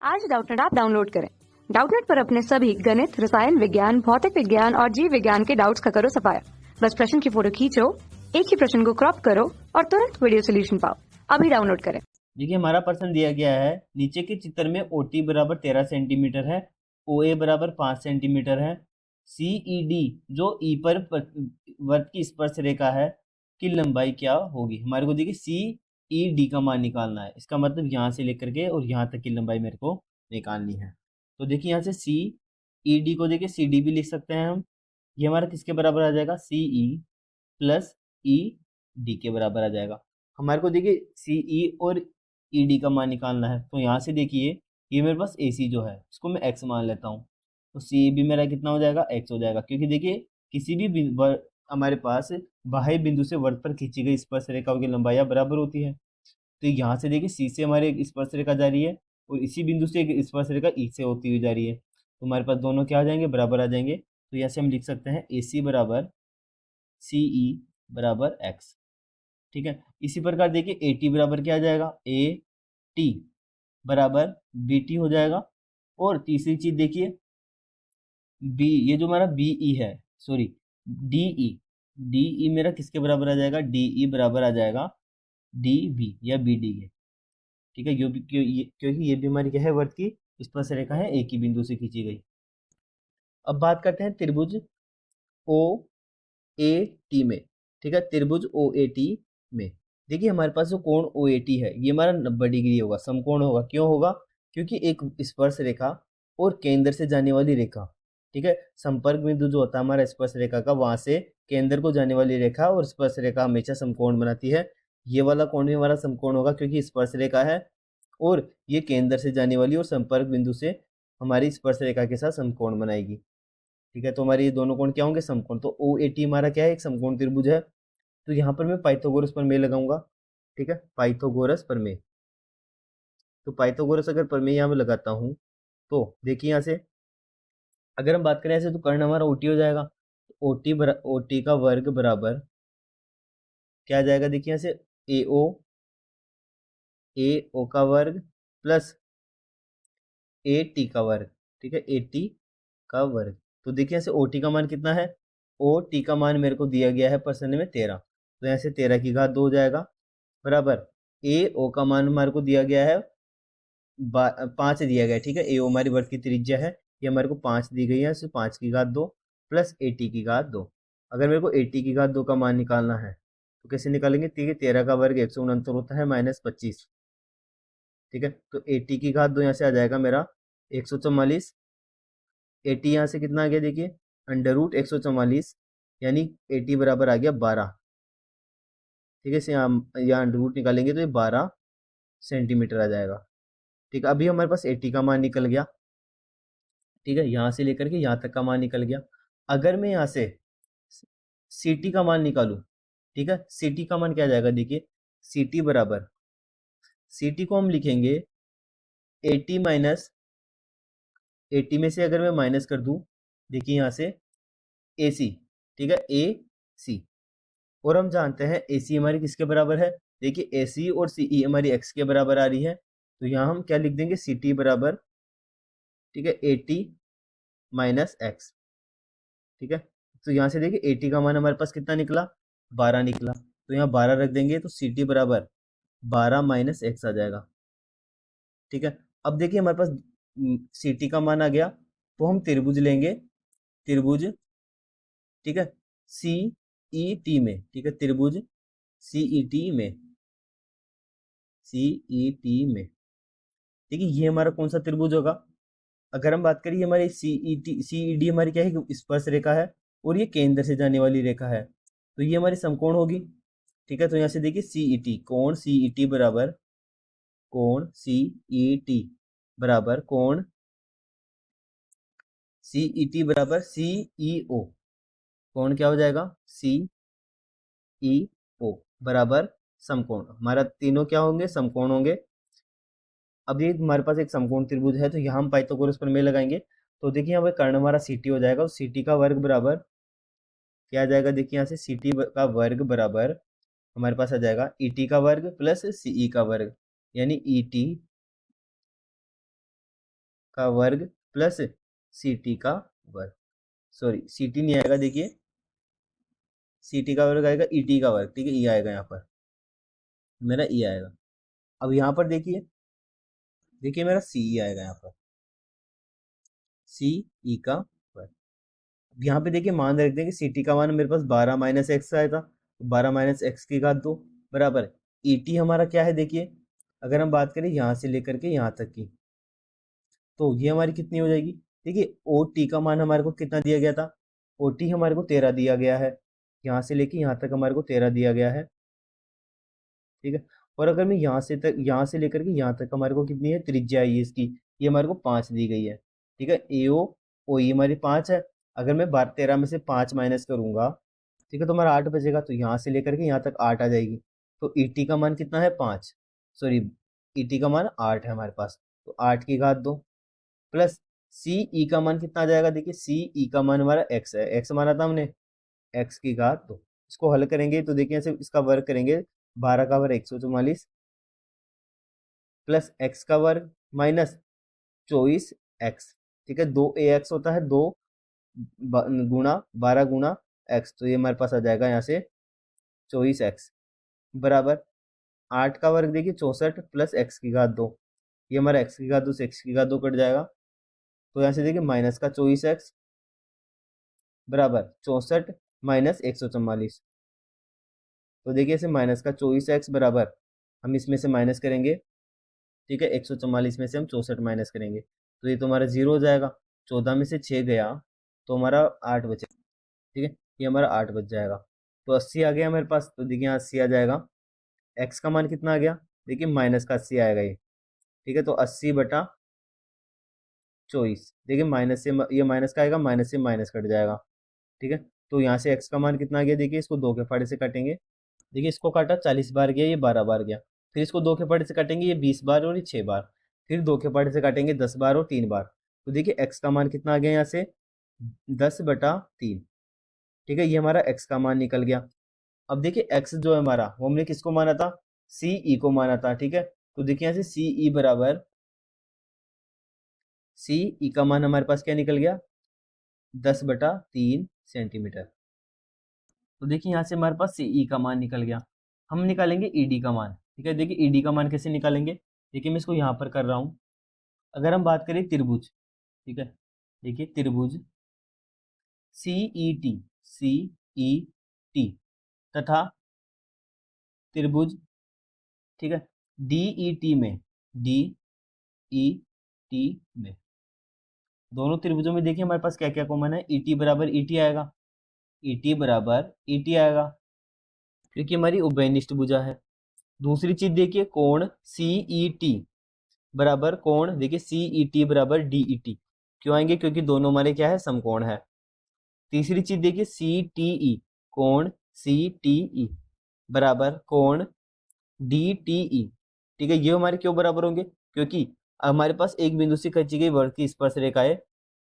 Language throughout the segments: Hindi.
आज डाउटनेट ऐप डाउनलोड करें। डाउटनेट पर अपने सभी गणित, रसायन विज्ञान, भौतिक विज्ञान और जीव विज्ञान के डाउट्स का करो सफाया। बस प्रश्न की फोटो खींचो, एक ही प्रश्न को क्रॉप करो और तुरंत वीडियो सोल्यूशन पाओ। अभी डाउनलोड करें। देखिए हमारा प्रश्न दिया गया है, नीचे के चित्र में OT बराबर 13 सेंटीमीटर है, OA बराबर 5 सेंटीमीटर है, CED जो E पर वृत्त की स्पर्श रेखा है की लंबाई क्या होगी। हमारे को देखिए CED का मान निकालना है, इसका मतलब यहाँ से लेकर के और यहाँ तक की लंबाई मेरे को निकालनी है। तो देखिए यहाँ से CED को देखिए CD भी लिख सकते हैं हम। ये हमारा किसके बराबर आ जाएगा, CE प्लस ED के बराबर आ जाएगा। हमारे को देखिए CE और ED का मान निकालना है, तो यहाँ से देखिए ये मेरे पास AC जो है इसको मैं x मान लेता हूँ, तो CE भी मेरा कितना हो जाएगा, x हो जाएगा। क्योंकि देखिए किसी भी हमारे पास बाह्य बिंदु से वृत्त पर खींची गई स्पर्श रेखाओं की लंबाइयाँ बराबर होती है। तो यहाँ से देखिए C से हमारे एक स्पर्श रेखा जा रही है और इसी बिंदु से एक स्पर्श रेखा E से होती हुई जा रही है, तो हमारे पास दोनों क्या आ जाएंगे, बराबर आ जाएंगे। तो यहाँ से हम लिख सकते हैं AC बराबर CE बराबर x। ठीक है, इसी प्रकार देखिए AT बराबर क्या आ जाएगा, AT बराबर BT हो जाएगा। और तीसरी चीज देखिए B, ये जो हमारा BE है, सॉरी DE मेरा किसके बराबर आ जाएगा, DE बराबर आ जाएगा DB या BD के। ठीक है, क्योंकि ये भी हमारी क्या है, वर्त की स्पर्श रेखा है, एक ही बिंदु से खींची गई। अब बात करते हैं त्रिभुज OAT में। ठीक है, त्रिभुज OAT में देखिए हमारे पास जो कोण OAT है ये हमारा 90 डिग्री होगा, समकोण होगा। क्यों होगा, क्योंकि एक स्पर्श रेखा और केंद्र से जाने वाली रेखा, ठीक है, संपर्क बिंदु जो होता है हमारा स्पर्श रेखा का, वहां से केंद्र को जाने वाली रेखा और स्पर्श रेखा हमेशा समकोण बनाती है। ये वाला कोण भी हमारा समकोण होगा क्योंकि स्पर्श रेखा है और ये केंद्र से जाने वाली और संपर्क बिंदु से हमारी स्पर्श रेखा के साथ समकोण बनाएगी। ठीक है, तो हमारे ये दोनों कोण क्या होंगे, समकोण। तो OAT हमारा क्या है, एक समकोण त्रिभुज है। तो यहाँ पर मैं पाइथागोरस प्रमेय लगाऊंगा। ठीक है, पाइथागोरस प्रमेय। तो पाइथागोरस अगर प्रमेय यहाँ पे लगाता हूँ तो देखिए यहाँ से अगर हम बात करें ऐसे, तो कर्ण हमारा OT हो जाएगा। OT का वर्ग बराबर क्या आ जाएगा, देखिए यहाँ से AO का वर्ग प्लस AT का वर्ग। ठीक है, AT का वर्ग। तो देखिए यहाँ से OT का मान कितना है, OT का मान मेरे को दिया गया है प्रश्न में 13, तो यहाँ से 13 की घात 2 हो जाएगा बराबर AO का मान हमारे को दिया गया है 5 दिया गया है। ठीक है, AO हमारी वर्ग की त्रिज्या है, ये हमारे को 5 दी गई है, 5 की घात 2 प्लस AT की घात 2। अगर मेरे को AT की घात 2 का मान निकालना है तो कैसे निकालेंगे, ठीक है, 13 का वर्ग 169 होता है माइनस 25। ठीक है, तो AT की घात 2 यहाँ से आ जाएगा मेरा 144। AT यहाँ से कितना आ गया, देखिए √144, यानी AT बराबर आ गया 12। ठीक है, यहाँ रूट निकालेंगे तो ये 12 सेंटीमीटर आ जाएगा। ठीक है, अभी हमारे पास AT का मान निकल गया। ठीक है, यहाँ से लेकर के यहाँ तक का मान निकल गया। अगर मैं यहाँ से CT का मान निकालूं, ठीक है, CT का मान क्या आ जाएगा, देखिए CT बराबर, CT को हम लिखेंगे AT माइनस, AT में से अगर मैं माइनस कर दूं, देखिए यहाँ से AC। ठीक है, AC, और हम जानते हैं AC हमारी किसके बराबर है, देखिए AC और CE हमारी x के बराबर आ रही है, तो यहाँ हम क्या लिख देंगे, CT बराबर, ठीक है, AT माइनस x। ठीक है, तो यहाँ से देखिए AT का मान हमारे पास कितना निकला, 12 निकला, तो यहाँ 12 रख देंगे तो CT बराबर 12 माइनस x आ जाएगा। ठीक है, अब देखिए हमारे पास CT का मान आ गया, तो हम त्रिभुज लेंगे, त्रिभुज, ठीक है, CET में, ठीक है, त्रिभुज CET में, CET में, ठीक है, ये हमारा कौन सा त्रिभुज होगा। अगर हम बात करें, हमारी CED हमारी क्या है, स्पर्श रेखा है और ये केंद्र से जाने वाली रेखा है, तो ये हमारी समकोण होगी। ठीक है, तो यहाँ से देखिए CET, कोण CET बराबर, कोण CET बराबर, कोण CET बराबर CEO, कोण क्या हो जाएगा, CEO बराबर समकोण। हमारा तीनों क्या होंगे, समकोण होंगे। अब ये हमारे पास एक समकोण त्रिभुज है, तो यहाँ हम पाइथागोरस प्रमेय लगाएंगे। तो देखिए यहाँ पे कर्ण हमारा CT हो जाएगा, CT का वर्ग बराबर क्या आ जाएगा, देखिए यहाँ से CT का वर्ग बराबर हमारे पास आ जाएगा ET का वर्ग प्लस CE का वर्ग, यानी ET का वर्ग प्लस सी टी का वर्ग, सॉरी सी टी नहीं आएगा, देखिए सी टी का वर्ग आएगा ई टी का वर्ग, ठीक है, ई आएगा यहाँ पर, मेरा ई आएगा। अब यहाँ पर देखिए, देखिए मेरा सी ई आएगा यहाँ पर, सी ई का वर्ग। अब यहाँ पे देखिए मान रख दें कि सी टी का मान मेरे पास 12 माइनस एक्स आया था, 12 माइनस एक्स की घात 2 बराबर ई टी हमारा क्या है, देखिए अगर हम बात करें यहाँ से लेकर के यहाँ तक की, तो ये हमारी कितनी हो जाएगी, देखिए ओ टी का मान हमारे को कितना दिया गया था, ओ टी हमारे को 13 दिया गया है, यहाँ से लेके यहाँ तक हमारे को 13 दिया गया है, ठीक है। और अगर मैं यहाँ से लेकर के यहाँ तक हमारे को कितनी है त्रिज्या है इसकी, ये हमारे को 5 दी गई है, ठीक है। ए ओ ई हमारी 5 है, अगर मैं 13 में से 5 माइनस करूंगा, ठीक है, तो हमारा 8 बचेगा, तो यहाँ से लेकर के यहाँ तक 8 आ जाएगी, तो ई टी का मान कितना है 5, सॉरी ई टी का मान 8 है हमारे पास, तो 8 की घात 2 प्लस सी ई का मान कितना आ जाएगा, देखिए सी ई का मान हमारा एक्स है, एक्स माना था हमने, एक्स की घात 2। इसको हल करेंगे तो देखिए ऐसे इसका वर्ग करेंगे, 12 का वर्ग 144 प्लस एक्स का वर्ग माइनस 24 एक्स, ठीक है, 2 ए एक्स होता है, 2 गुणा 12 गुणा एक्स, तो ये हमारे पास आ जाएगा यहाँ से 24 एक्स बराबर 8 का वर्ग देखिए 64 प्लस एक्स की घात 2, ये हमारा एक्स की घात 2 से एक्स की घात 2 कट जाएगा, तो यहाँ से देखिए माइनस का 24 एक्स बराबर 64 माइनस 144, तो देखिए इसे माइनस का 24 एक्स बराबर हम इसमें से माइनस करेंगे, ठीक है, 144 में से हम 64 माइनस करेंगे, तो ये तो हमारा 0 हो जाएगा, 14 में से 6 गया तो हमारा 8 बचे, ठीक है, ये हमारा 8 बच जाएगा, तो 80 आ गया हमारे पास, तो देखिए यहाँ 80 आ जाएगा, एक्स का मान कितना आ गया, देखिए माइनस का 80 आएगा ये, ठीक है, तो 80 बटा 24, देखिए माइनस से ये माइनस का आएगा, माइनस से माइनस कट जाएगा, ठीक है, तो यहाँ से एक्स का मान कितना आ गया, देखिए इसको 2 के फाड़े से काटेंगे, देखिए इसको काटा 40 बार गया, ये 12 बार गया, फिर इसको 2 के फाड़े से काटेंगे, ये 20 बार और ये 6 बार, फिर 2 के फाड़े से काटेंगे 10 बार और 3 बार, तो देखिए एक्स का मान कितना आ गया यहाँ से 10/3, ठीक है, ये हमारा एक्स का मान निकल गया। अब देखिए एक्स जो है हमारा, वो हमने किसको माना था, सी ई को माना था, ठीक है, तो देखिए यहाँ से सी ई बराबर सी ई का मान हमारे पास क्या निकल गया 10/3 सेंटीमीटर, तो देखिए यहाँ से हमारे पास सी ई का मान निकल गया। हम निकालेंगे ई डी का मान, ठीक है, देखिए ई डी का मान कैसे निकालेंगे, देखिए मैं इसको यहाँ पर कर रहा हूँ, अगर हम बात करें त्रिभुज, ठीक है, देखिए त्रिभुज सी ई टी तथा त्रिभुज, ठीक है, डी ई टी में दोनों त्रिभुजों में देखिए हमारे पास क्या क्या कॉमन है, ई टी बराबर ई टी आएगा, ई टी बराबर ई टी आएगा, क्योंकि हमारी उभयनिष्ठ भुजा है। दूसरी चीज देखिए कोण सी ई टी बराबर कोण, देखिए सी ई टी बराबर डी ई टी, क्यों आएंगे, क्योंकि दोनों हमारे क्या है समकोण है। तीसरी चीज देखिए सी टी ई, कोण सी टी ई बराबर कोण डी टी ई, ठीक है, ये हमारे क्यों बराबर होंगे, क्योंकि हमारे पास एक बिंदु से खींची गई वक्र की स्पर्श रेखा है,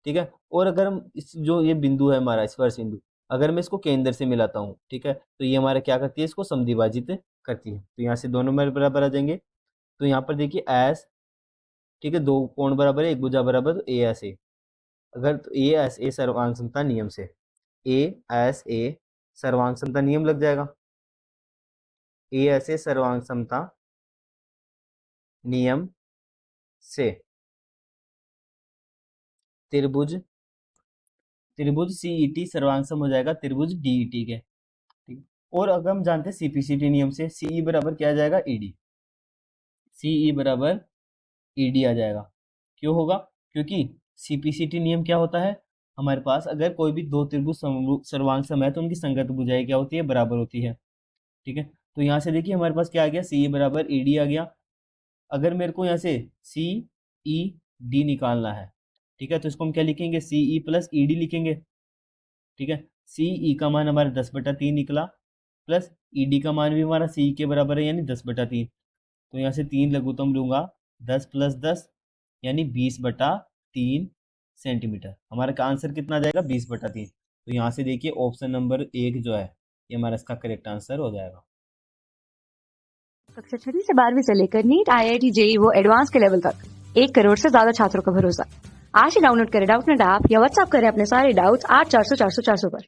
ठीक है, और अगर हम इस जो ये बिंदु है हमारा स्पर्श बिंदु, अगर मैं इसको केंद्र से मिलाता हूँ, ठीक है, तो ये हमारा क्या करती है, इसको समद्विभाजित करती है, तो यहाँ से दोनों मेरे बराबर आ जाएंगे। तो यहाँ पर देखिए एस, ठीक है, दो कोण बराबर है, एक भुजा बराबर, तो ए एस ए, अगर तो ए एस ए सर्वांग समता नियम से ए एस ए सर्वांग समता नियम लग जाएगा, ए एस ए सर्वांग समता नियम से त्रिभुज सीईटी सर्वांग सम हो जाएगा त्रिभुज डीईटी के, ठीक है, और अगर हम जानते हैं सीपीसीटी नियम से सीई बराबर क्या आ जाएगा ईडी, सीई बराबर ईडी आ जाएगा, क्यों होगा, क्योंकि सीपीसीटी नियम क्या होता है, हमारे पास अगर कोई भी दो त्रिभुज सर्वांग सम है तो उनकी संगत भुजाएं क्या होती है, बराबर होती है, ठीक है, तो यहाँ से देखिए हमारे पास क्या आ गया, सीई बराबर ईडी आ गया। अगर मेरे को यहाँ से सी ई डी निकालना है, ठीक है, तो इसको हम क्या लिखेंगे, सी ई प्लस ई डी लिखेंगे, ठीक है, सी ई का मान हमारा 10/3 निकला, प्लस ई डी का मान भी हमारा सी के बराबर है यानी 10/3, तो यहाँ से 3 लघुत्तम लूंगा, 10 + 10 यानी 20/3 सेंटीमीटर, हमारा आंसर कितना आ जाएगा 20/3, तो यहाँ से देखिए ऑप्शन नंबर 1 जो है ये हमारा इसका करेक्ट आंसर हो जाएगा। कक्षा 6 से 12वीं से लेकर नीट, IIT, JEE वो एडवांस के लेवल तक 1 करोड़ से ज्यादा छात्रों का भरोसा। आज ही डाउनलोड करें डाउटनेट ऐप या व्हाट्सएप करें अपने सारे डाउट्स 8400 400 400 पर।